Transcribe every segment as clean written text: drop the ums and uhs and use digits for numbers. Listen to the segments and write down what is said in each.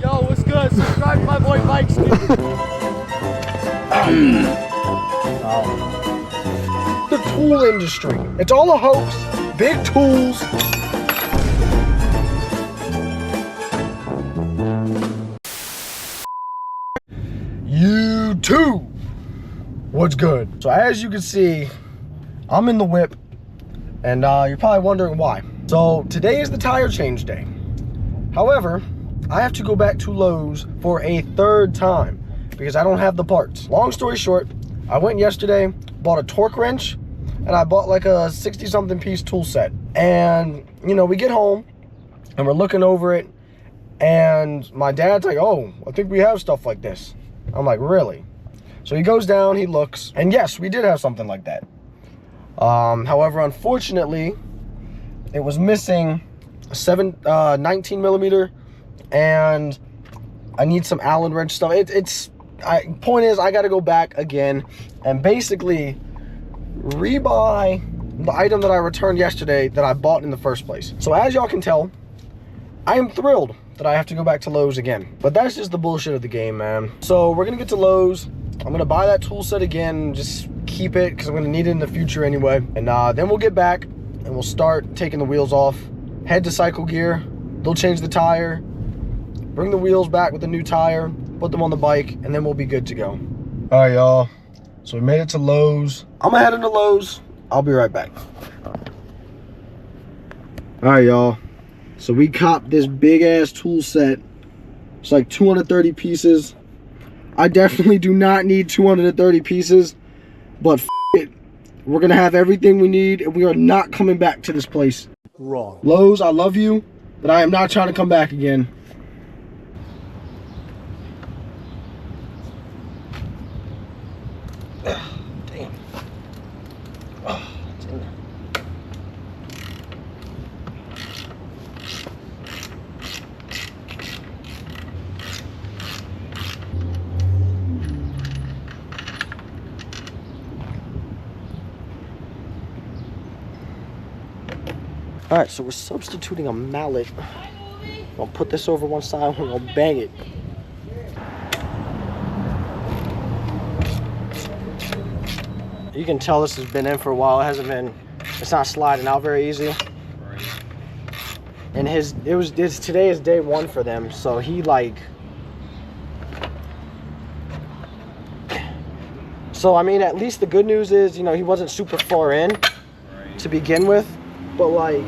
Yo, what's good? Subscribe to my boy Bikeskin. The tool industry. It's all a hoax. Big tools. YouTube. What's good? So as you can see, I'm in the whip, and you're probably wondering why. So today is the tire change day. However, I have to go back to Lowe's for a third time because I don't have the parts. Long story short, I went yesterday, bought a torque wrench, and I bought like a 60-something piece tool set. And, you know, we get home, and we're looking over it, and my dad's like, oh, I think we have stuff like this. I'm like, really? So he goes down, he looks, and yes, we did have something like that. However, unfortunately, it was missing a 19 millimeter, and I need some Allen wrench stuff. Point is, I gotta go back again and basically rebuy the item that I returned yesterday that I bought in the first place. So as y'all can tell, I am thrilled that I have to go back to Lowe's again. But that's just the bullshit of the game, man. So we're gonna get to Lowe's. I'm gonna buy that tool set again, just keep it, because I'm gonna need it in the future anyway. And then we'll get back and we'll start taking the wheels off, head to Cycle Gear. They'll change the tire, bring the wheels back with the new tire, put them on the bike, and then we'll be good to go. All right, y'all. So we made it to Lowe's. I'm gonna head into Lowe's. I'll be right back. All right, y'all. So we copped this big ass tool set. It's like 230 pieces. I definitely do not need 230 pieces, but f it. We're gonna have everything we need, and we are not coming back to this place. Wrong. Lowe's, I love you, but I am not trying to come back again. Damn. Oh, it's in there. All right, so we're substituting a mallet. I'll put this over one side and we'll bang it. You can tell this has been in for a while. It's not sliding out very easy. And today is day one for them, so he so I mean, at least the good news is, you know, he wasn't super far in to begin with, but like,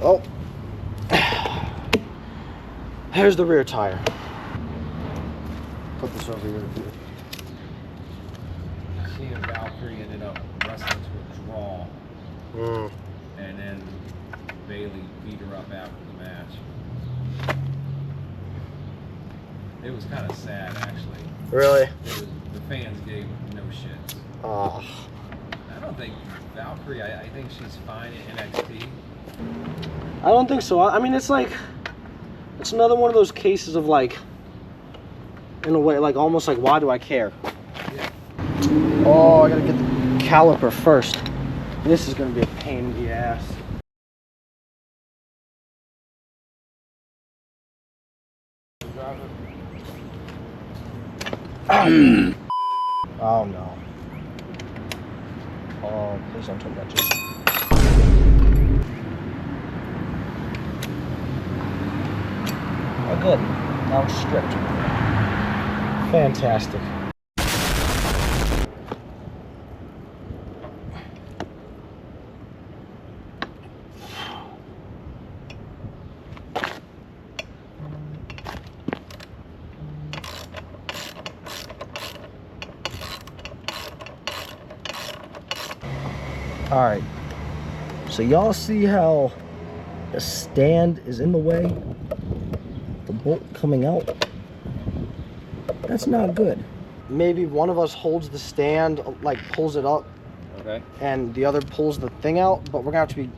oh, here's the rear tire. Put this over here. She and Valkyrie ended up wrestling to a draw, and then Bailey beat her up after the match. It was kind of sad, actually. Really? The fans gave no shit. Oh. I don't think Valkyrie. I think she's fine in NXT. I don't think so. I mean, it's another one of those cases of like, in a way, like almost like, why do I care? Yeah. Oh, I gotta get the caliper first. This is gonna be a pain in the ass. Oh no. Oh, please don't turn that just. Oh, good. Now it's stripped. Fantastic. All right, so y'all see how the stand is in the way, the bolt coming out? That's not good. Maybe one of us holds the stand, like pulls it up, Okay. and the other pulls the thing out, but we're gonna have to be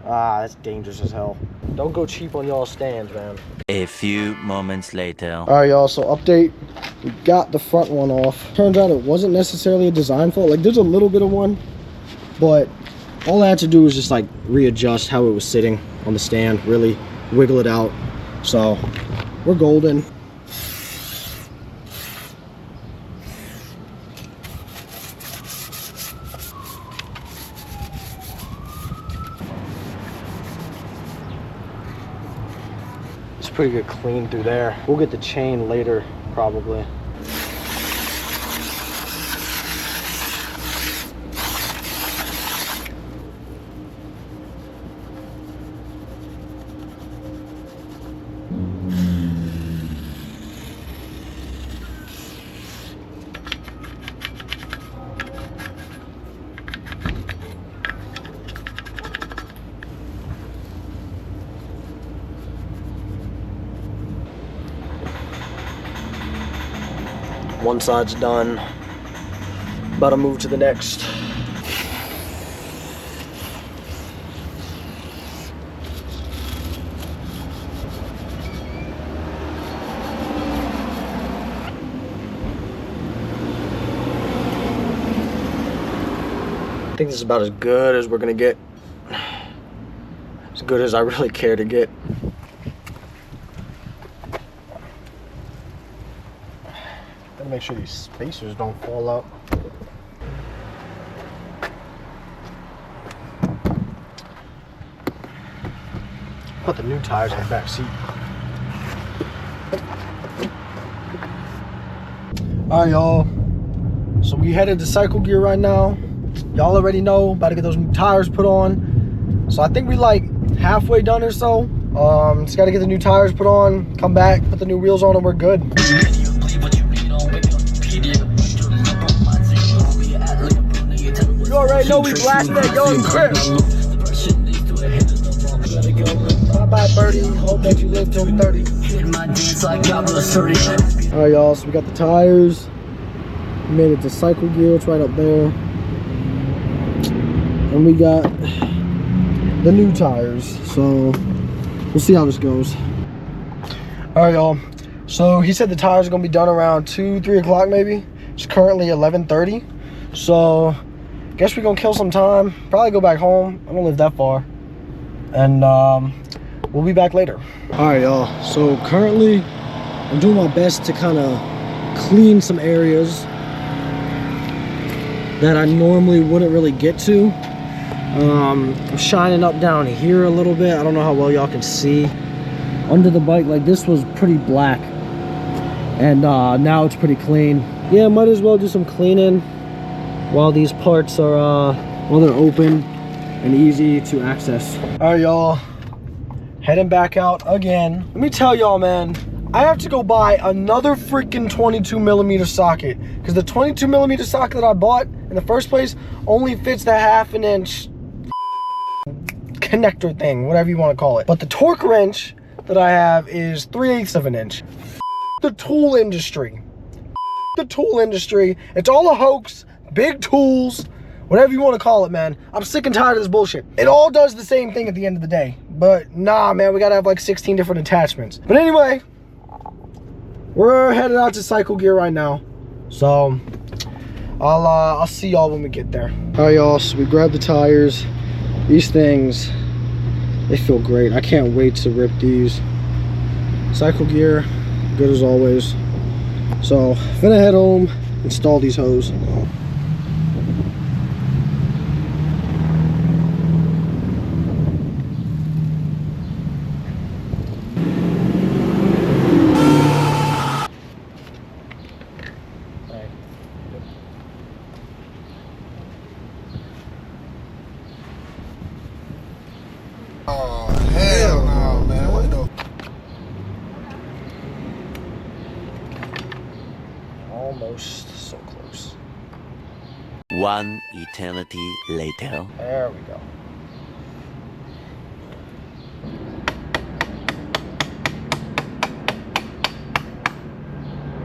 Ah, that's dangerous as hell. Don't go cheap on y'all stands, man. A few moments later. All right, y'all, so update. We got the front one off. Turns out it wasn't necessarily a design fault. Like, there's a little bit of one, but all I had to do was just like readjust how it was sitting on the stand, really wiggle it out. So we're golden. It's pretty good clean through there. We'll get the chain later, probably. One side's done. About to move to the next. I think this is about as good as we're gonna get. As good as I really care to get. Gotta make sure these spacers don't fall out. Put the new tires on the back seat. All right, y'all. So we headed to Cycle Gear right now. Y'all already know, about to get those new tires put on. So I think we like halfway done or so. Just gotta get the new tires put on, come back, put the new wheels on, and we're good. You already know we blasting that young Chris. Bye-bye, birdie. Hope that you live till 30. Alright, y'all, so we got the tires. We made it to Cycle Gear, it's right up there. And we got the new tires, so we'll see how this goes. Alright, y'all, so he said the tires are gonna be done around 2-3 o'clock maybe. It's currently 11:30, so guess we're gonna kill some time, probably go back home. I don't live that far, and we'll be back later. All right, y'all, so currently I'm doing my best to kind of clean some areas that I normally wouldn't really get to. I'm shining up down here a little bit. I don't know how well y'all can see under the bike. Like, this was pretty black, and now it's pretty clean. Yeah, might as well do some cleaning while these parts are while they're open and easy to access. All right, y'all, heading back out again. Let me tell y'all, man, I have to go buy another freaking 22mm socket, because the 22mm socket that I bought in the first place only fits the 1/2 inch connector thing, whatever you want to call it. But the torque wrench that I have is 3/8 of an inch. The tool industry. The tool industry. It's all a hoax. Big tools, whatever you want to call it, man. I'm sick and tired of this bullshit. It all does the same thing at the end of the day. But nah, man, we gotta have like 16 different attachments. But anyway, we're headed out to Cycle Gear right now. So I'll see y'all when we get there. All right, y'all, so we grabbed the tires. These things, they feel great. I can't wait to rip these. Cycle Gear, good as always. So I'm gonna head home, install these hose. Oh, hell no, man. What the? Almost so close. One eternity later. There we go.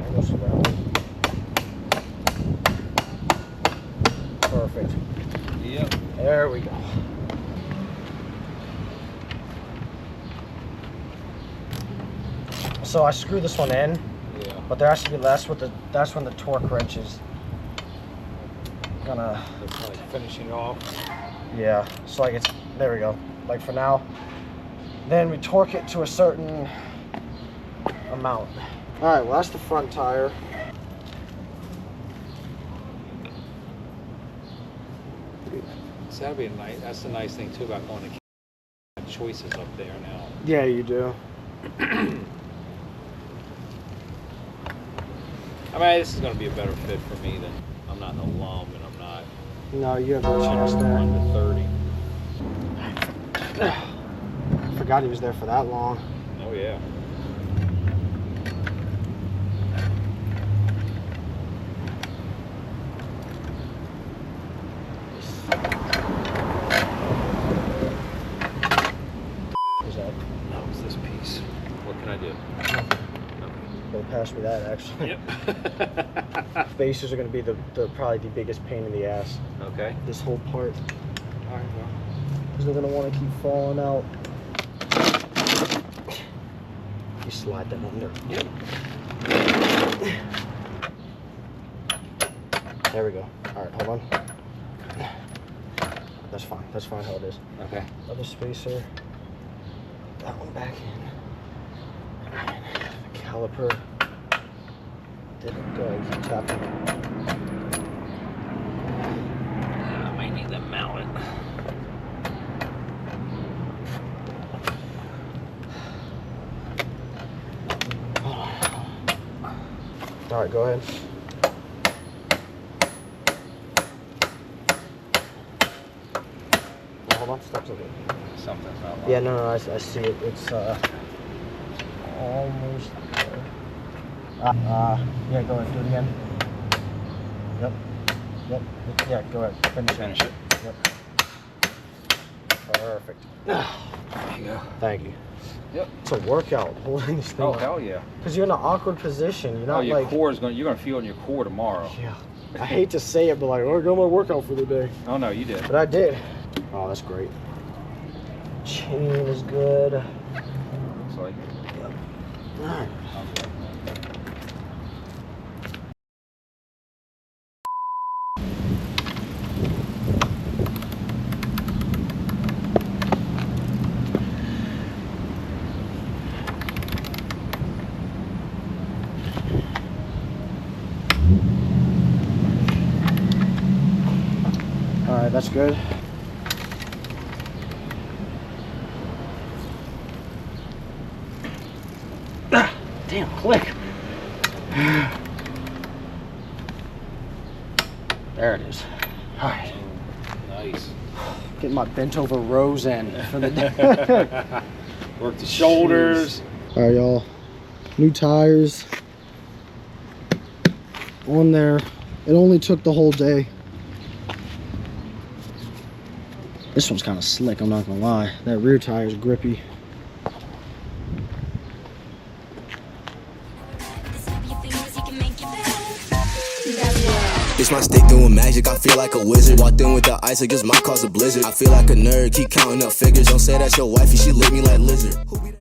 Almost around. Perfect. Yep. There we go. So I screwed this one in, Yeah. but there has to be less with the. That's when the torque wrench is gonna. It's like finishing off. Yeah. So like it's there we go. Like for now. Then we torque it to a certain amount. All right. Well, that's the front tire. So that'd be a nice. That's the nice thing too about going to choices up there now. Yeah, you do. I mean, this is going to be a better fit for me than I'm not an alum and I'm not No, you have no chance there. 1 to 30. I forgot he was there for that long. Oh yeah. Is that? No, it's this piece. What can I do? Go pass me that actually. Yep. Spacers are going to be the probably the biggest pain in the ass. Okay. This whole part. All right. Well. Because they're going to want to keep falling out. You slide them under. Yep. There we go. All right, hold on. That's fine. That's fine how it is. Okay. Other spacer. That one back in. The caliper. Didn't go. Keep tapping. I might need to mount it. All right, go ahead. No, hold on, stop something. Something's not right. Yeah, no, I see it. It's almost there. Yeah, go ahead, do it again. Yep. Yeah, go ahead, finish it. Yep. Perfect. There you go. Thank you. Yep. It's a workout holding this thing. Oh hell yeah. Because you're in an awkward position. You're not Your like. core is going. You're going to feel it in your core tomorrow. Yeah. I hate to say it, but like, oh, I got my workout for the day. Oh no, you did. But I did. Oh, that's great. Chain is good. Looks like. All right. All right, that's good. Damn, click. There it is. All right. Nice. Getting my bent over rows in for the day. Work the shoulders. All right, y'all. New tires on there. It only took the whole day. This one's kind of slick, I'm not gonna lie. That rear tire is grippy. It's my stick doing magic, I feel like a wizard. Walked in with the ice, it just might cause a blizzard. I feel like a nerd, keep counting up figures. Don't say that's your wifey, she lick me like lizard.